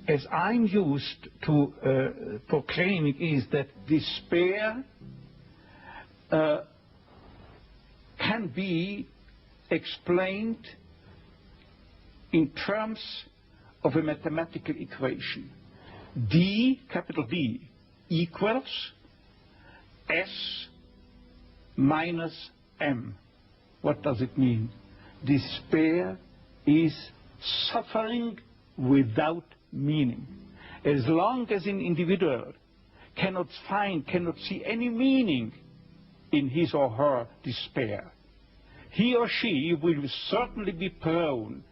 as I'm used to proclaiming, is that despair can be explained in terms of a mathematical equation. D, capital D, equals S minus M. What does it mean? Despair is suffering without meaning. As long as an individual cannot see any meaning in his or her despair, he or she will certainly be prone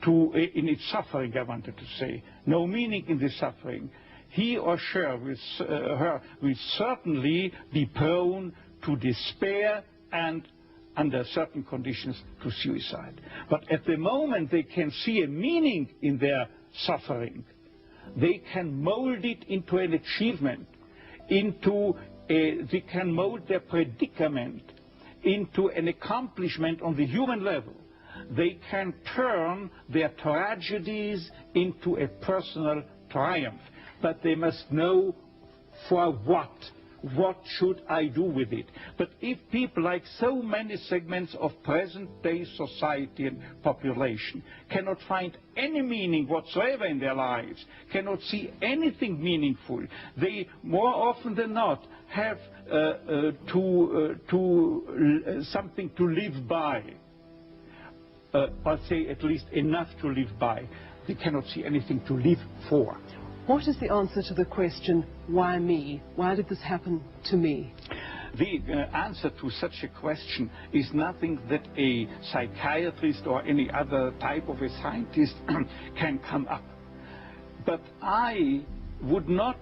to, in its suffering, I wanted to say, no meaning in the suffering. He or she will certainly be prone to despair and, under certain conditions, to suicide. But at the moment they can see a meaning in their suffering, they can mold it into an achievement, they can mold their predicament into an accomplishment on the human level. They can turn their tragedies into a personal triumph. But they must know for what. What should I do with it? But if people, like so many segments of present-day society and population, cannot find any meaning whatsoever in their lives, cannot see anything meaningful, they more often than not have something to live by, or say at least enough to live by. They cannot see anything to live for. What is the answer to the question, why me? Why did this happen to me? The answer to such a question is nothing that a psychiatrist or any other type of a scientist can come up. But I would not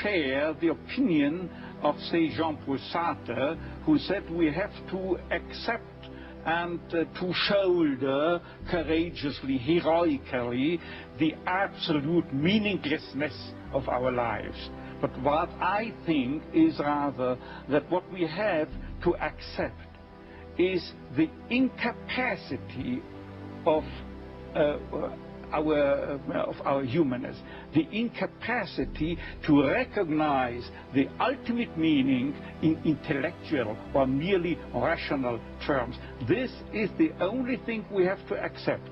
share the opinion of, say, Jean-Paul Sartre, who said we have to accept and to shoulder courageously, heroically, the absolute meaninglessness of our lives. But what I think is rather that what we have to accept is the incapacity of our humanness, the incapacity to recognize the ultimate meaning in intellectual or merely rational terms. This is the only thing we have to accept.